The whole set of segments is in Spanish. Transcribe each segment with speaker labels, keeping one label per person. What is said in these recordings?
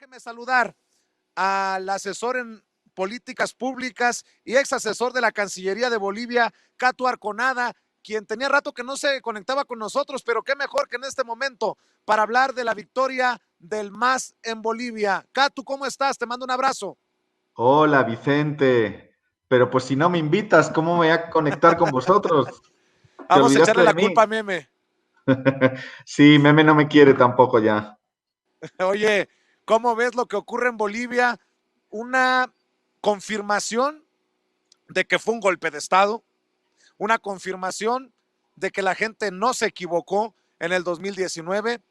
Speaker 1: Déjeme saludar al asesor en políticas públicas y ex asesor de la Cancillería de Bolivia, Cato Arconada, quien tenía rato que no se conectaba con nosotros, pero qué mejor que en este momento para hablar de la victoria del MAS en Bolivia. Cato, ¿cómo estás? Te mando un abrazo.
Speaker 2: Hola Vicente, pero pues si no me invitas, ¿cómo me voy a conectar con vosotros? ¿Te
Speaker 1: Vamos a
Speaker 2: olvidaste
Speaker 1: echarle
Speaker 2: de
Speaker 1: la culpa a
Speaker 2: mí?
Speaker 1: Meme.
Speaker 2: Sí, Meme no me quiere tampoco ya.
Speaker 1: Oye, ¿cómo ves lo que ocurre en Bolivia? Una confirmación de que fue un golpe de Estado, una confirmación de que la gente no se equivocó en el 2019,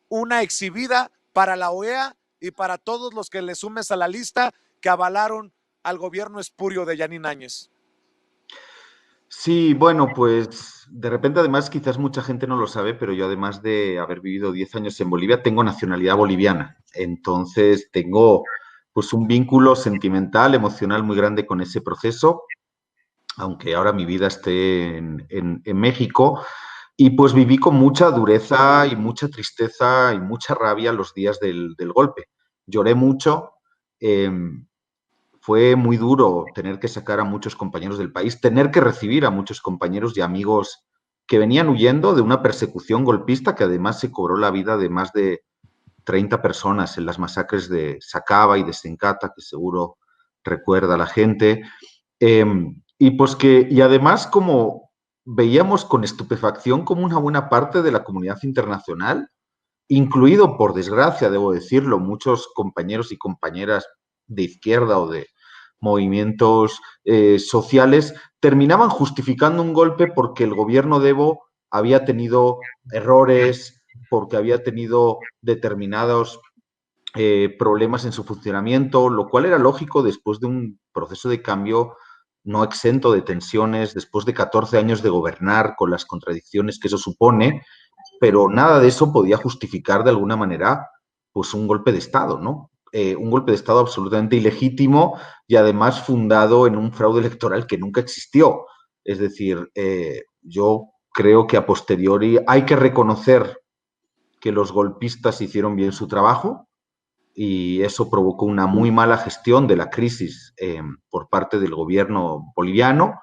Speaker 1: una exhibida para la OEA y para todos los que le sumes a la lista que avalaron al gobierno espurio de Yanín Áñez.
Speaker 2: Sí, bueno, pues de repente además quizás mucha gente no lo sabe, pero yo además de haber vivido 10 años en Bolivia, tengo nacionalidad boliviana. Entonces tengo pues un vínculo sentimental, emocional muy grande con ese proceso, aunque ahora mi vida esté en México. Y pues viví con mucha dureza y mucha tristeza y mucha rabia los días del golpe. Lloré mucho, eh, fue muy duro tener que sacar a muchos compañeros del país, tener que recibir a muchos compañeros y amigos que venían huyendo de una persecución golpista que además se cobró la vida de más de 30 personas en las masacres de Sacaba y de Sencata, que seguro recuerda la gente. Eh, y pues que, y además como veíamos con estupefacción como una buena parte de la comunidad internacional, incluido por desgracia, debo decirlo, muchos compañeros y compañeras de izquierda o de movimientos sociales, terminaban justificando un golpe porque el gobierno de Evo había tenido errores, porque había tenido determinados problemas en su funcionamiento, lo cual era lógico después de un proceso de cambio no exento de tensiones, después de 14 años de gobernar con las contradicciones que eso supone, pero nada de eso podía justificar de alguna manera pues un golpe de Estado, ¿no? Un golpe de Estado absolutamente ilegítimo y además fundado en un fraude electoral que nunca existió. Es decir, yo creo que a posteriori hay que reconocer que los golpistas hicieron bien su trabajo, y eso provocó una muy mala gestión de la crisis por parte del gobierno boliviano,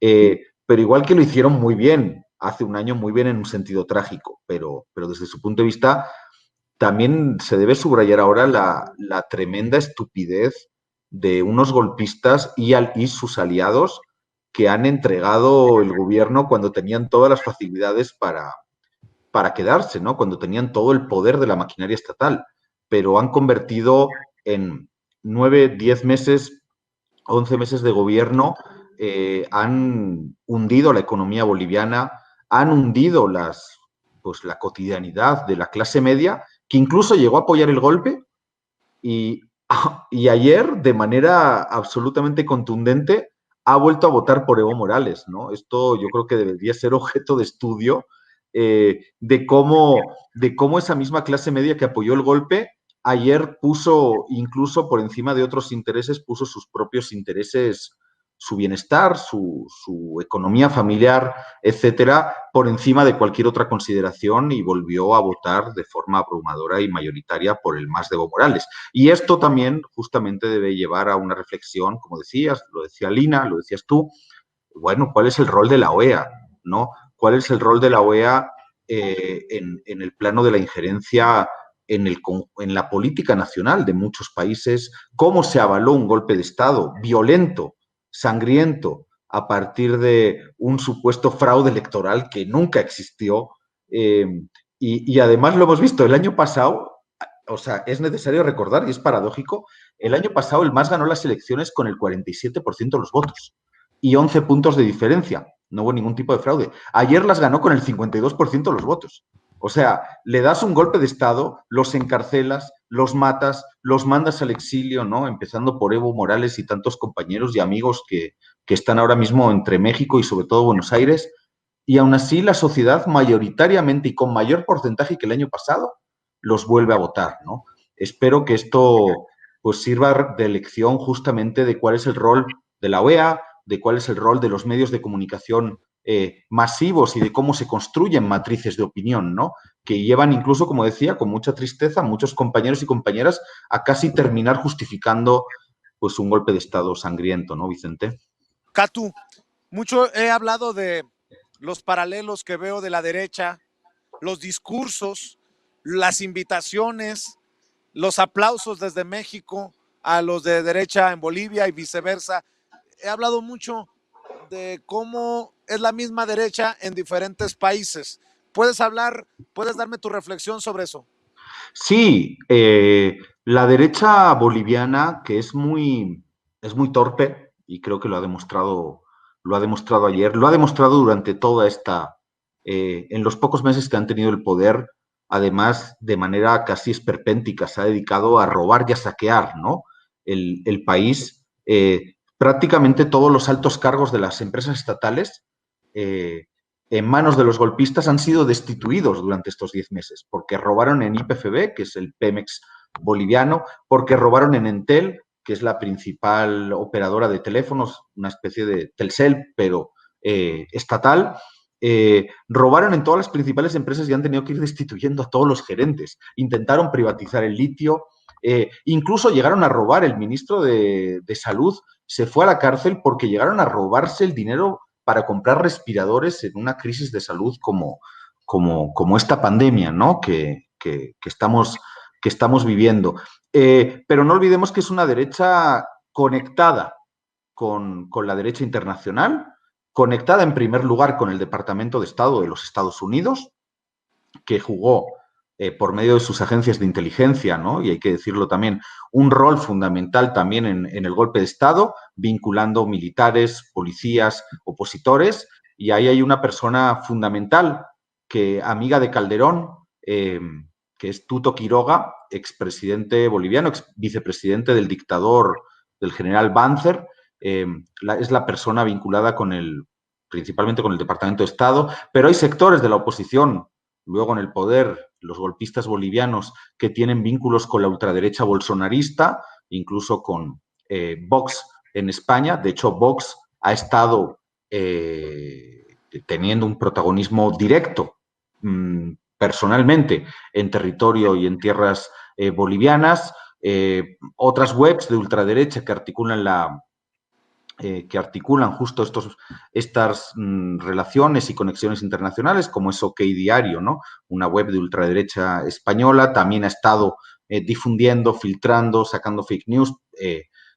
Speaker 2: pero igual que lo hicieron muy bien, hace un año muy bien en un sentido trágico, pero desde su punto de vista también se debe subrayar ahora la tremenda estupidez de unos golpistas y sus aliados que han entregado el gobierno cuando tenían todas las facilidades para quedarse, ¿no? Cuando tenían todo el poder de la maquinaria estatal, pero han convertido en 9, 10 meses, 11 meses de gobierno, han hundido la economía boliviana, han hundido pues, la cotidianidad de la clase media, que incluso llegó a apoyar el golpe y, y ayer, de manera absolutamente contundente, ha vuelto a votar por Evo Morales, ¿no? Esto yo creo que debería ser objeto de estudio de cómo esa misma clase media que apoyó el golpe ayer puso, incluso por encima de otros intereses, puso sus propios intereses, su bienestar, su economía familiar, etcétera, por encima de cualquier otra consideración y volvió a votar de forma abrumadora y mayoritaria por el MAS de Evo Morales. Y esto también justamente debe llevar a una reflexión, como decías, lo decía Lina, lo decías tú, bueno, ¿cuál es el rol de la OEA? ¿No? ¿Cuál es el rol de la OEA en el plano de la injerencia en la política nacional de muchos países? ¿Cómo se avaló un golpe de Estado violento, sangriento, a partir de un supuesto fraude electoral que nunca existió? Eh, y además lo hemos visto el año pasado, o sea, es necesario recordar, y es paradójico, el año pasado el MAS ganó las elecciones con el 47% de los votos y 11 puntos de diferencia. No hubo ningún tipo de fraude. Ayer las ganó con el 52% de los votos. O sea, le das un golpe de Estado, los encarcelas, los matas, los mandas al exilio, ¿no? Empezando por Evo Morales y tantos compañeros y amigos que están ahora mismo entre México y sobre todo Buenos Aires. Y aún así la sociedad mayoritariamente y con mayor porcentaje que el año pasado los vuelve a votar, ¿no? Espero que esto pues sirva de lección justamente de cuál es el rol de la OEA, de cuál es el rol de los medios de comunicación masivos y de cómo se construyen matrices de opinión, ¿no? Que llevan incluso, como decía, con mucha tristeza, muchos compañeros y compañeras a casi terminar justificando pues un golpe de Estado sangriento, ¿no, Vicente?
Speaker 1: Catu, mucho he hablado de los paralelos que veo de la derecha, los discursos, las invitaciones, los aplausos desde México a los de derecha en Bolivia y viceversa. He hablado mucho de cómo es la misma derecha en diferentes países. ¿Puedes darme tu reflexión sobre eso?
Speaker 2: Sí, la derecha boliviana, que es muy torpe, y creo que lo ha demostrado ayer, lo ha demostrado durante toda en los pocos meses que han tenido el poder, además de manera casi esperpéntica, se ha dedicado a robar y a saquear, ¿no? El país. Prácticamente todos los altos cargos de las empresas estatales eh, en manos de los golpistas han sido destituidos durante estos 10 meses, porque robaron en IPFB, que es el Pemex boliviano, porque robaron en Entel, que es la principal operadora de teléfonos, una especie de Telcel, pero estatal. Robaron en todas las principales empresas y han tenido que ir destituyendo a todos los gerentes. Intentaron privatizar el litio, incluso llegaron a robar, el ministro de Salud se fue a la cárcel porque llegaron a robarse el dinero para comprar respiradores en una crisis de salud como esta pandemia, ¿no? Que estamos viviendo. Pero no olvidemos que es una derecha conectada con la derecha internacional, conectada en primer lugar con el Departamento de Estado de los Estados Unidos, que jugó por medio de sus agencias de inteligencia, ¿no? Y hay que decirlo también, un rol fundamental también en el golpe de Estado, vinculando militares, policías, opositores, y ahí hay una persona fundamental, amiga de Calderón, que es Tuto Quiroga, expresidente boliviano, ex vicepresidente del dictador, del general Banzer, es la persona vinculada principalmente con el Departamento de Estado, pero hay sectores de la oposición luego en el poder, los golpistas bolivianos que tienen vínculos con la ultraderecha bolsonarista, incluso con Vox en España. De hecho, Vox ha estado teniendo un protagonismo directo, personalmente, en territorio y en tierras bolivianas. Otras webs de ultraderecha que articulan justo estas relaciones y conexiones internacionales, como es OK Diario, ¿no? Una web de ultraderecha española, también ha estado difundiendo, filtrando, sacando fake news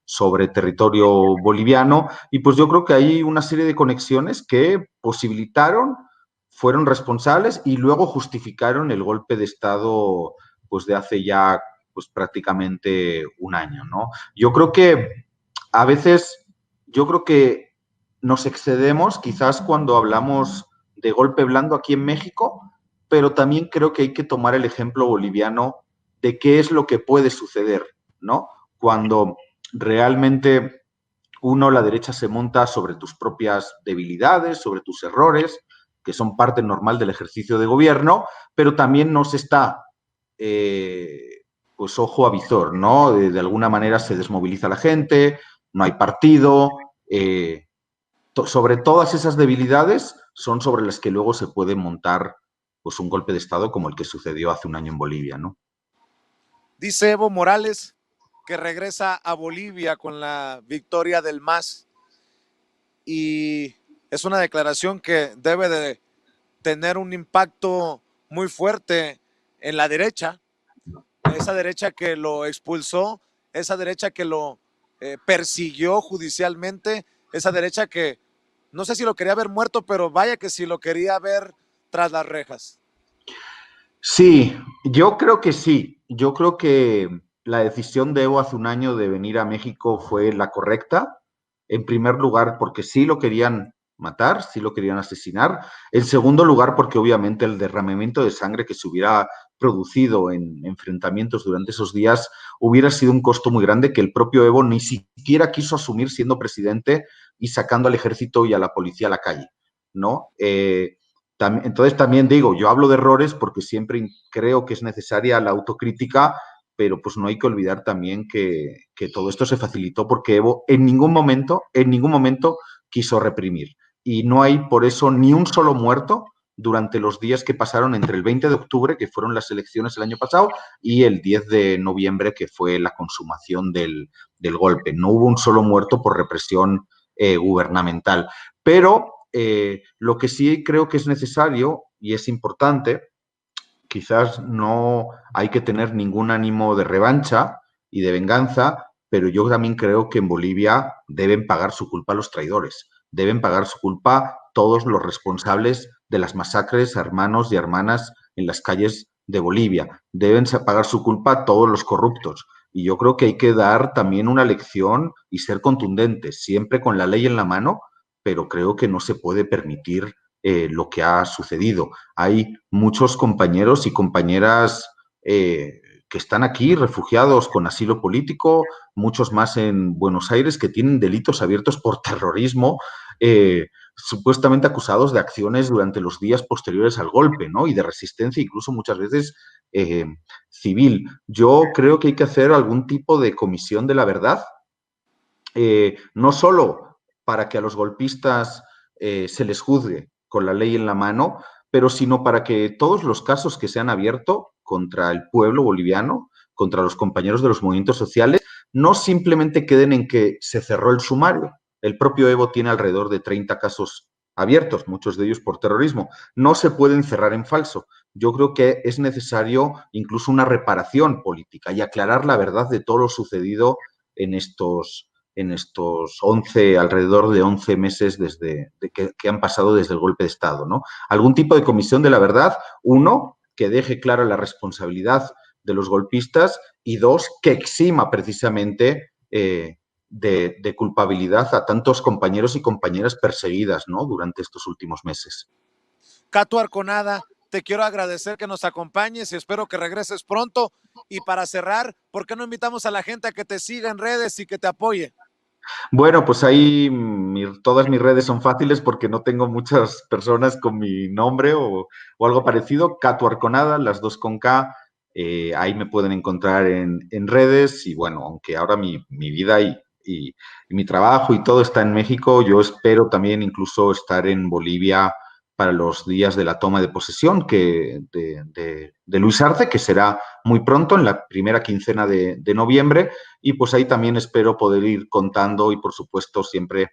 Speaker 2: sobre territorio boliviano. Y pues yo creo que hay una serie de conexiones que posibilitaron, fueron responsables y luego justificaron el golpe de Estado pues de hace ya pues prácticamente un año, ¿no? Yo creo que a veces nos excedemos quizás cuando hablamos de golpe blando aquí en México, pero también creo que hay que tomar el ejemplo boliviano de qué es lo que puede suceder, ¿no? Cuando realmente la derecha se monta sobre tus propias debilidades, sobre tus errores, que son parte normal del ejercicio de gobierno, pero también nos está, pues ojo a visor, ¿no? De alguna manera se desmoviliza la gente, no hay partido. Sobre todas esas debilidades son sobre las que luego se puede montar pues un golpe de Estado como el que sucedió hace un año en Bolivia, ¿no?
Speaker 1: Dice Evo Morales que regresa a Bolivia con la victoria del MAS y es una declaración que debe de tener un impacto muy fuerte en la derecha, esa derecha que lo expulsó, esa derecha que lo persiguió judicialmente, esa derecha que no sé si lo quería ver muerto, pero vaya que si lo quería ver tras las rejas.
Speaker 2: Sí, yo creo que sí. Yo creo que la decisión de Evo hace un año de venir a México fue la correcta. En primer lugar, porque sí lo querían matar, sí lo querían asesinar. En segundo lugar, porque obviamente el derramamiento de sangre que se hubiera producido en enfrentamientos durante esos días hubiera sido un costo muy grande que el propio Evo ni siquiera quiso asumir siendo presidente y sacando al ejército y a la policía a la calle, ¿no? Entonces también digo, yo hablo de errores porque siempre creo que es necesaria la autocrítica, pero pues no hay que olvidar también que todo esto se facilitó porque Evo en ningún momento quiso reprimir. y no hay por eso ni un solo muerto durante los días que pasaron entre el 20 de octubre, que fueron las elecciones el año pasado, y el 10 de noviembre, que fue la consumación del golpe. No hubo un solo muerto por represión gubernamental. Pero lo que sí creo que es necesario y es importante, quizás no hay que tener ningún ánimo de revancha y de venganza, pero yo también creo que en Bolivia deben pagar su culpa los traidores, deben pagar su culpa todos los responsables de las masacres a hermanos y hermanas en las calles de Bolivia, deben pagar su culpa todos los corruptos. Y yo creo que hay que dar también una lección y ser contundentes, siempre con la ley en la mano, pero creo que no se puede permitir lo que ha sucedido. Hay muchos compañeros y compañeras que están aquí refugiados con asilo político, muchos más en Buenos Aires que tienen delitos abiertos por terrorismo, supuestamente acusados de acciones durante los días posteriores al golpe, ¿no? Y de resistencia, incluso muchas veces civil. Yo creo que hay que hacer algún tipo de comisión de la verdad, no solo para que a los golpistas se les juzgue con la ley en la mano, pero sino para que todos los casos que se han abierto contra el pueblo boliviano, contra los compañeros de los movimientos sociales, no simplemente queden en que se cerró el sumario. El propio Evo tiene alrededor de 30 casos abiertos, muchos de ellos por terrorismo. No se pueden cerrar en falso. Yo creo que es necesario incluso una reparación política y aclarar la verdad de todo lo sucedido en estos 11, alrededor de 11 meses que han pasado desde el golpe de Estado, ¿no? Algún tipo de comisión de la verdad, uno, que deje clara la responsabilidad de los golpistas y dos, que exima precisamente de culpabilidad a tantos compañeros y compañeras perseguidas, ¿no? Durante estos últimos meses.
Speaker 1: Catu Arconada, te quiero agradecer que nos acompañes y espero que regreses pronto. Y para cerrar, ¿por qué no invitamos a la gente a que te siga en redes y que te apoye?
Speaker 2: Bueno, pues ahí todas mis redes son fáciles porque no tengo muchas personas con mi nombre o algo parecido. Catu Arconada, las dos con K. Ahí me pueden encontrar en redes y bueno, aunque ahora mi vida y mi trabajo y todo está en México, yo espero también incluso estar en Bolivia para los días de la toma de posesión de Luis Arce, que será muy pronto, en la primera quincena de noviembre, y pues ahí también espero poder ir contando y por supuesto siempre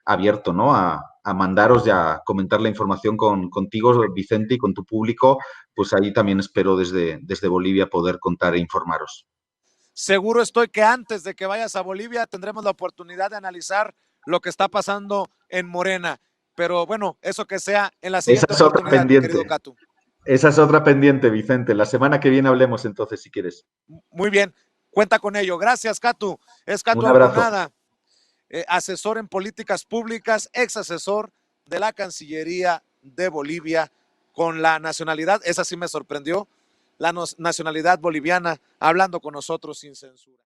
Speaker 2: abierto, ¿no? A mandaros y a comentar la información contigo, Vicente, y con tu público, pues ahí también espero desde Bolivia poder contar e informaros.
Speaker 1: Seguro estoy que antes de que vayas a Bolivia tendremos la oportunidad de analizar lo que está pasando en Morena. Pero bueno, eso que sea en la
Speaker 2: Esa
Speaker 1: siguiente
Speaker 2: es otra
Speaker 1: oportunidad, mi querido
Speaker 2: pendiente.
Speaker 1: Catu.
Speaker 2: Esa es otra pendiente, Vicente. La semana que viene hablemos entonces, si quieres.
Speaker 1: Muy bien, cuenta con ello. Gracias, Catu. Es Catu
Speaker 2: Un abrazo.
Speaker 1: Arconada, asesor en políticas públicas, ex asesor de la Cancillería de Bolivia con la nacionalidad, esa sí me sorprendió, la nacionalidad boliviana, hablando con nosotros sin censura.